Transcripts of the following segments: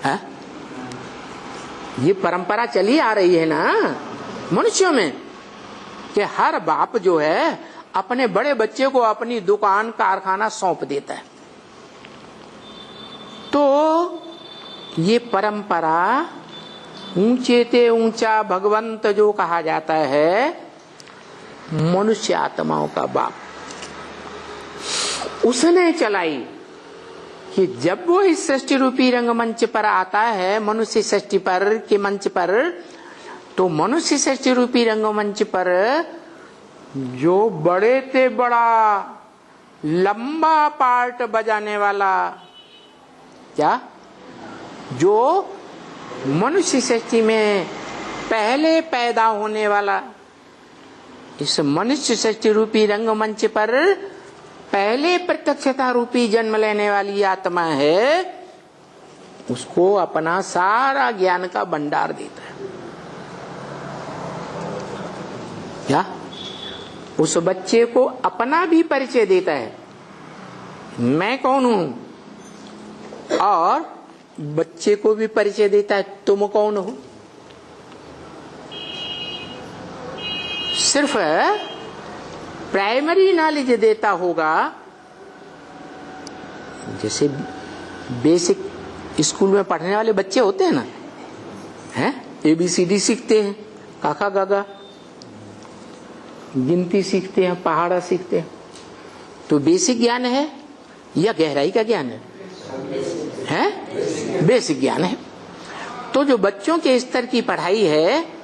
है? ये परंपरा चली आ रही है ना मनुष्यों में कि हर बाप जो है अपने बड़े बच्चे को अपनी दुकान कारखाना सौंप देता है। तो ये परंपरा ऊंचे ते ऊंचा भगवंत जो कहा जाता है, मनुष्य आत्माओं का बाप, उसने चलाई कि जब वो इस सृष्टि रूपी रंगमंच पर आता है, मनुष्य सृष्टि पर के मंच पर, तो मनुष्य सृष्टि रूपी रंगमंच पर जो बड़े ते बड़ा लंबा पार्ट बजाने वाला, क्या, जो मनुष्य सृष्टि में पहले पैदा होने वाला, इस मनुष्य सृष्टि रूपी रंगमंच पर पहले प्रत्यक्षता रूपी जन्म लेने वाली आत्मा है, उसको अपना सारा ज्ञान का भंडार देता है। क्या? उस बच्चे को अपना भी परिचय देता है, मैं कौन हूं, और बच्चे को भी परिचय देता है, तुम कौन हो। सिर्फ प्राइमरी नॉलेज देता होगा, जैसे बेसिक स्कूल में पढ़ने वाले बच्चे होते हैं ना, हैं, ABCD सीखते हैं, काका गागा, गिनती सीखते हैं, पहाड़ा सीखते हैं, तो बेसिक ज्ञान है या गहराई का ज्ञान है? बेसिक ज्ञान है। तो जो बच्चों के स्तर की पढ़ाई है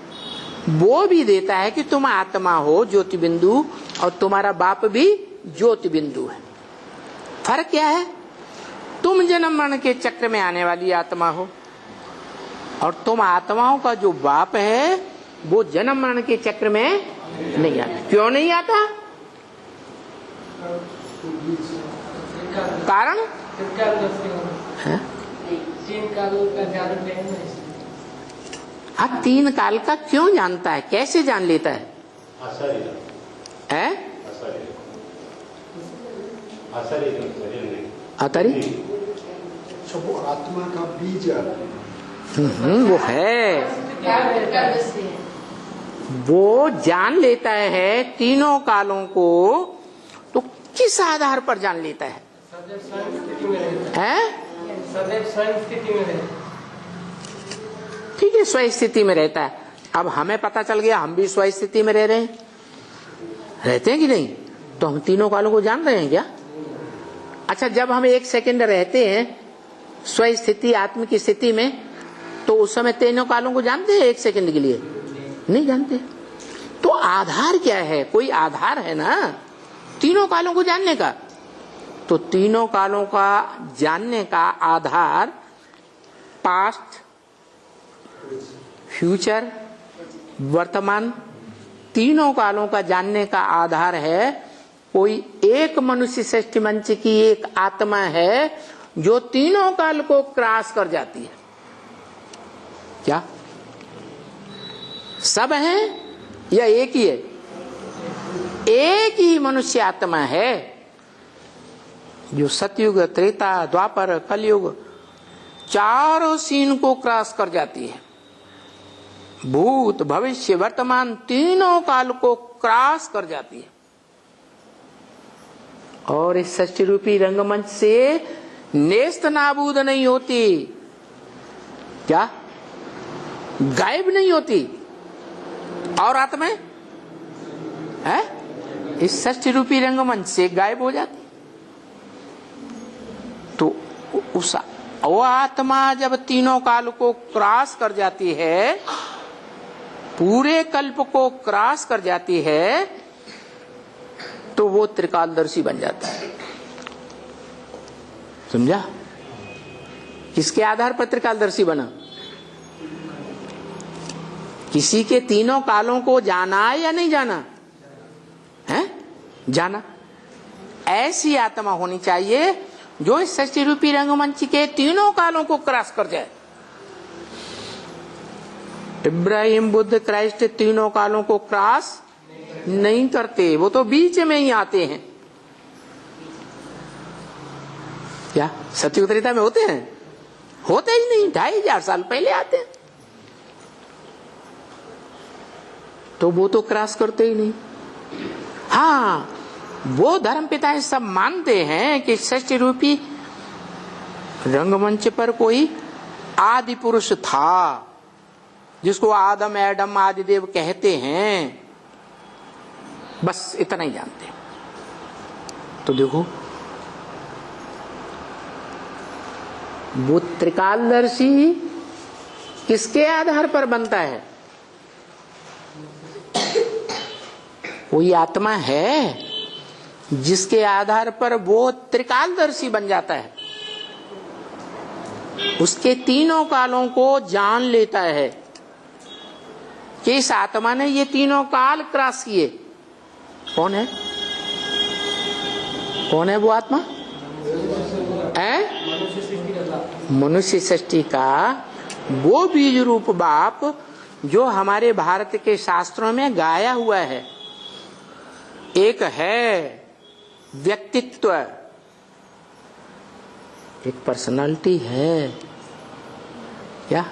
वो भी देता है कि तुम आत्मा हो ज्योति बिंदु, और तुम्हारा बाप भी ज्योति बिंदु है। फर्क क्या है? तुम जन्म मरण के चक्र में आने वाली आत्मा हो, और तुम आत्माओं का जो बाप है वो जन्म मरण के चक्र में नहीं आता। क्यों नहीं आता? कारण है? हाँ, 3 काल का क्यों जानता है, कैसे जान लेता है? अतरी वो आत्मा का बीज वो है, वो जान लेता है तीनों कालों को। तो किस आधार पर जान लेता है? ठीक है, स्व स्थिति में रहता है। अब हमें पता चल गया हम भी स्व स्थिति में रह रहे हैं, रहते हैं कि नहीं? तो हम तीनों कालों को जान रहे हैं क्या? अच्छा, जब हम 1 सेकंड रहते हैं स्व स्थिति आत्म की स्थिति में, तो उस समय तीनों कालों को जानते हैं 1 सेकंड के लिए? नहीं जानते। तो आधार क्या है? कोई आधार है ना तीनों कालों को जानने का। तो तीनों कालों का जानने का आधार पास्ट, फ्यूचर, वर्तमान, तीनों कालों का जानने का आधार है कोई एक मनुष्य सृष्टि मंच की एक आत्मा है जो तीनों काल को क्रॉस कर जाती है। क्या सब है या एक ही है? एक ही मनुष्य आत्मा है जो सतयुग, त्रेता, द्वापर, कलयुग चारों सीन को क्रॉस कर जाती है। भूत, भविष्य, वर्तमान तीनों काल को क्रॉस कर जाती है, और इस सृष्टि रूपी रंगमंच से नेस्त नाबूद नहीं होती। क्या? गायब नहीं होती। और आत्माएं है इस सृष्टि रूपी रंगमंच से गायब हो जाती। तो उस वो आत्मा जब तीनों काल को क्रॉस कर जाती है, पूरे कल्प को क्रॉस कर जाती है, तो वो त्रिकालदर्शी बन जाता है। समझा? किसके आधार पर त्रिकालदर्शी बना? किसी के तीनों कालों को जाना है या नहीं जाना है? जाना। ऐसी आत्मा होनी चाहिए जो इस सृष्टि रूपी रंगमंच के तीनों कालों को क्रॉस कर जाए। इब्राहिम, बुद्ध, क्राइस्ट तीनों कालों को क्रॉस नहीं करते, वो तो बीच में ही आते हैं। क्या सतयुग त्रेता में होते हैं? होते ही नहीं, 2500 साल पहले आते हैं, तो वो तो क्रॉस करते ही नहीं। हाँ, वो धर्मपिता सब मानते हैं कि षष्ठी रूपी रंगमंच पर कोई आदि पुरुष था, जिसको आदम एडम आदिदेव कहते हैं, बस इतना ही जानते हैं। तो देखो, वो त्रिकालदर्शी किसके आधार पर बनता है? कोई आत्मा है जिसके आधार पर वो त्रिकालदर्शी बन जाता है, उसके तीनों कालों को जान लेता है कि इस आत्मा ने ये तीनों काल क्रॉस किए। कौन है? कौन है वो आत्मा? मनुष्य सृष्टि का वो बीज रूप बाप जो हमारे भारत के शास्त्रों में गाया हुआ है। एक है व्यक्तित्व, एक पर्सनालिटी है, क्या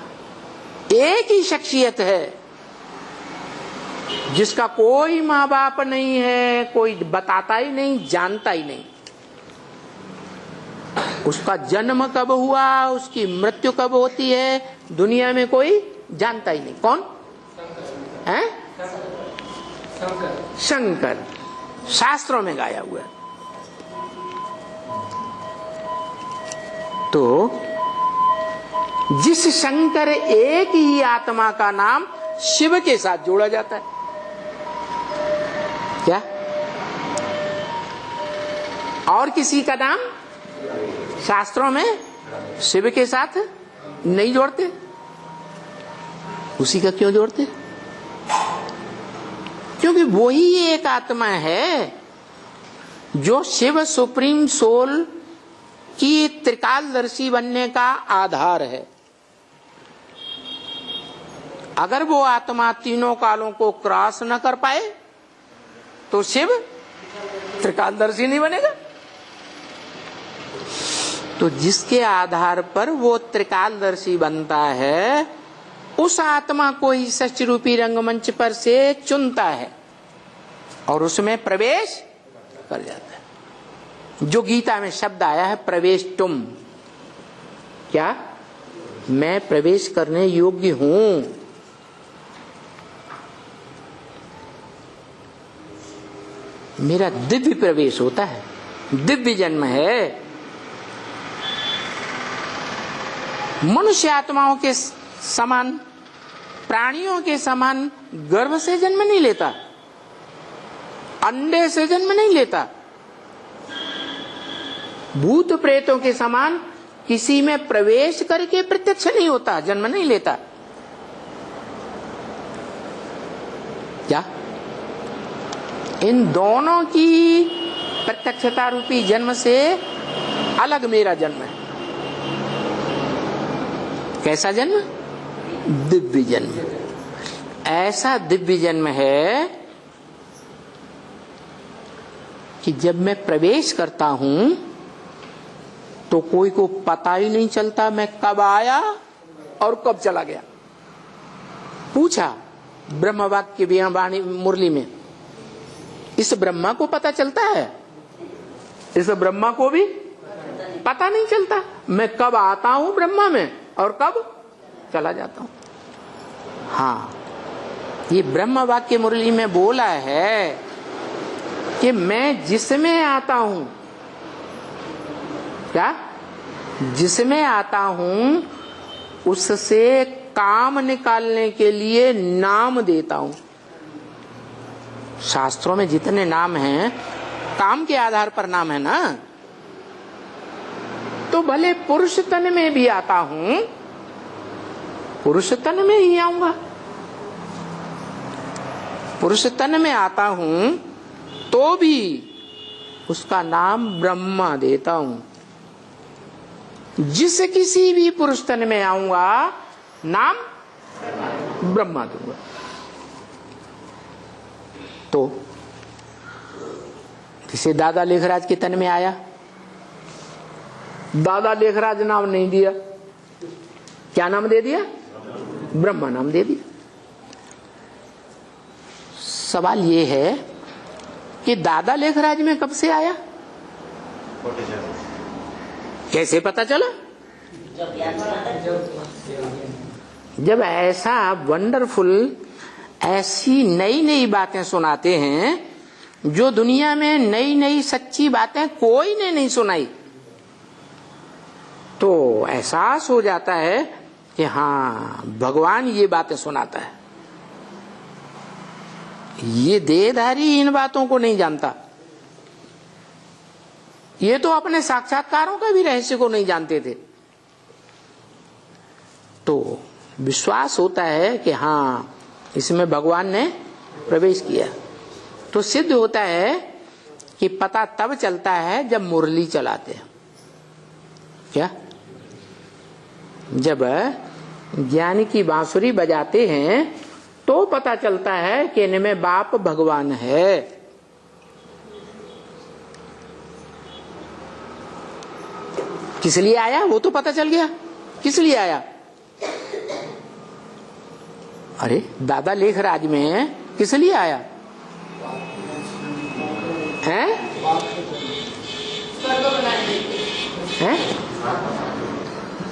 एक ही शख्सियत है जिसका कोई माँ बाप नहीं है, कोई बताता ही नहीं, जानता ही नहीं। उसका जन्म कब हुआ, उसकी मृत्यु कब होती है, दुनिया में कोई जानता ही नहीं। कौन है? शंकर। शास्त्रों में गाया हुआ है। तो जिस शंकर एक ही आत्मा का नाम शिव के साथ जोड़ा जाता है। क्या? और किसी का नाम शास्त्रों में शिव के साथ नहीं जोड़ते? उसी का क्यों जोड़ते? क्योंकि वही एक आत्मा है जो शिव सुप्रीम सोल की त्रिकालदर्शी बनने का आधार है। अगर वो आत्मा तीनों कालों को क्रॉस न कर पाए तो शिव त्रिकालदर्शी नहीं बनेगा। तो जिसके आधार पर वो त्रिकालदर्शी बनता है, उस आत्मा को ही षष्ठी रूपी रंगमंच पर से चुनता है और उसमें प्रवेश कर जाता है। जो गीता में शब्द आया है प्रवेश तुम, क्या मैं प्रवेश करने योग्य हूं। मेरा दिव्य प्रवेश होता है, दिव्य जन्म है। मनुष्य आत्माओं के समान, प्राणियों के समान गर्भ से जन्म नहीं लेता, अंडे से जन्म नहीं लेता। भूत प्रेतों के समान किसी में प्रवेश करके प्रत्यक्ष नहीं होता, जन्म नहीं लेता। क्या? इन दोनों की प्रत्यक्षता रूपी जन्म से अलग मेरा जन्म है। कैसा जन्म? दिव्य जन्म। ऐसा दिव्य जन्म है कि जब मैं प्रवेश करता हूं तो कोई को पता ही नहीं चलता मैं कब आया और कब चला गया। पूछा ब्रह्मवाक्य वाणी मुरली में, इस ब्रह्मा को पता चलता है? इस ब्रह्मा को भी पता नहीं चलता मैं कब आता हूं ब्रह्मा में और कब चला जाता हूं। हाँ, ये ब्रह्म वाक्य मुरली में बोला है कि मैं जिसमें आता हूं, क्या जिसमें आता हूं उससे काम निकालने के लिए नाम देता हूं। शास्त्रों में जितने नाम हैं काम के आधार पर नाम है ना। तो भले पुरुष तन में भी आता हूं, पुरुष तन में ही आऊंगा। पुरुष तन में आता हूं तो भी उसका नाम ब्रह्मा देता हूं। जिस किसी भी पुरुष तन में आऊंगा नाम ब्रह्मा दूंगा। तो जैसे दादा लेखराज के तन में आया, दादा लेखराज नाम नहीं दिया, क्या नाम दे दिया? ब्रह्मा नाम दे दिया। सवाल ये है कि दादा लेखराज में कब से आया? कैसे पता चला? जब ऐसा वंडरफुल, ऐसी नई नई बातें सुनाते हैं जो दुनिया में नई नई सच्ची बातें कोई ने नहीं सुनाई, तो एहसास हो जाता है कि हाँ, भगवान ये बातें सुनाता है। ये देहधारी इन बातों को नहीं जानता, ये तो अपने साक्षात्कारों का भी रहस्य को नहीं जानते थे। तो विश्वास होता है कि हाँ, इसमें भगवान ने प्रवेश किया। तो सिद्ध होता है कि पता तब चलता है जब मुरली चलाते हैं। क्या? जब ज्ञानी की बांसुरी बजाते हैं तो पता चलता है कि इनमें बाप भगवान है। किस लिए आया वो तो पता चल गया। किस लिए आया? अरे दादा लेखराज में किस लिए आया है? हैं?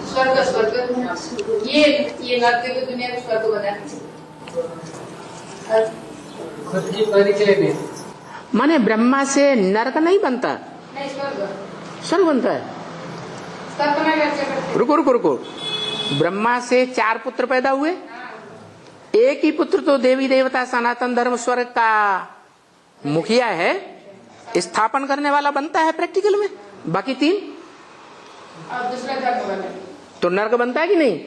स्वर्ग स्वर्ग ये नर्क की दुनिया को स्वर्ग बनाने खुद की परिचय दे। माने ब्रह्मा से नरक नहीं बनता, नहीं स्वर्ग स्वर्ग बनता है। स्वर्ग में कैसे करते? रुको रुको रुको, ब्रह्मा से 4 पुत्र पैदा हुए, एक ही पुत्र तो देवी देवता सनातन धर्म स्वर्ग का मुखिया है, स्थापन करने वाला बनता है प्रैक्टिकल में। बाकी 3 और दूसरा धर्म बने तो नरक बनता है कि नहीं?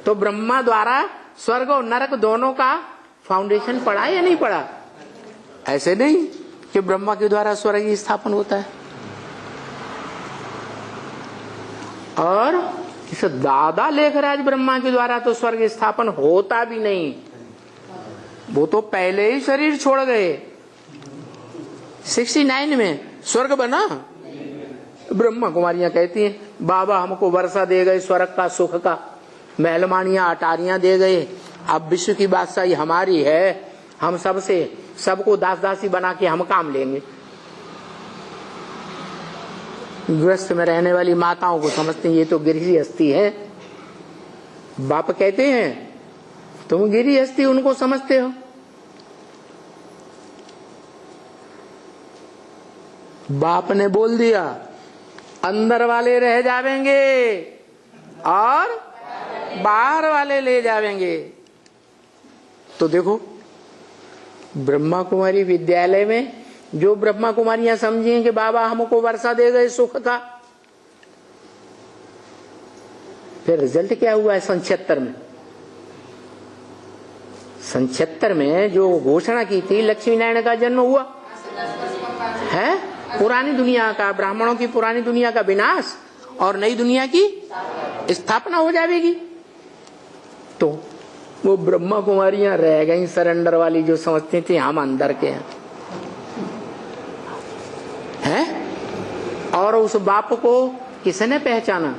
तो ब्रह्मा द्वारा स्वर्ग और नरक दोनों का फाउंडेशन पड़ा या नहीं पड़ा? ऐसे नहीं कि ब्रह्मा के द्वारा स्वर्ग ही स्थापन होता है। और इस दादा लेखराज ब्रह्मा के द्वारा तो स्वर्ग स्थापन होता भी नहीं, वो तो पहले ही शरीर छोड़ गए। 69 में स्वर्ग बना। ब्रह्मा कुमारियां कहती हैं, बाबा हमको वर्षा दे गए स्वर्ग का सुख का, महलमानियां अटारियां दे गए, अब विश्व की बादशाही हमारी है, हम सबको दास दासी बना के हम काम लेंगे। गृहस्थ में रहने वाली माताओं को समझते हैं ये तो गृहस्थी है। बाप कहते हैं तुम गृहस्थी उनको समझते हो। बाप ने बोल दिया अंदर वाले रह जावेंगे और बाहर वाले ले जावेंगे। तो देखो ब्रह्मा कुमारी विद्यालय में जो ब्रह्मा कुमारियां समझी कि बाबा हमको वर्षा दे गए सुख का, फिर रिजल्ट क्या हुआ है? 76 में 77 में जो घोषणा की थी लक्ष्मी नारायण का जन्म हुआ है, पुरानी दुनिया का, ब्राह्मणों की पुरानी दुनिया का विनाश और नई दुनिया की स्थापना हो जाएगी। तो वो ब्रह्मा कुमारियां रह गई सरेंडर वाली, जो समझती थी हम अंदर के हैं। और उस बाप को किसने पहचाना?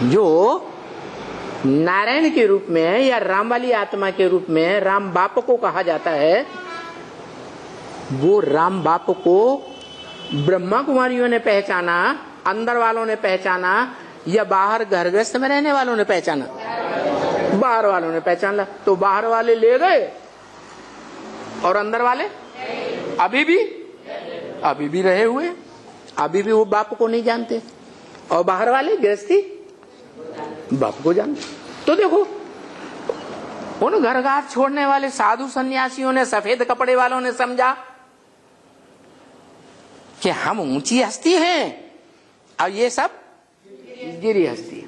जो नारायण के रूप में या राम वाली आत्मा के रूप में राम बाप को कहा जाता है, वो राम बाप को ब्रह्मा कुमारियों ने पहचाना, अंदर वालों ने पहचाना या बाहर घरग्रस्त में रहने वालों ने पहचाना? बाहर वालों ने पहचाना। तो बाहर वाले ले गए और अंदर वाले अभी भी रहे हुए, अभी भी वो बाप को नहीं जानते, और बाहर वाले गृहस्थी बाप को जानते। तो देखो उन घर घाट छोड़ने वाले साधु सन्यासियों ने, सफेद कपड़े वालों ने समझा कि हम ऊंची हस्ती हैं और ये सब गिरी हस्ती।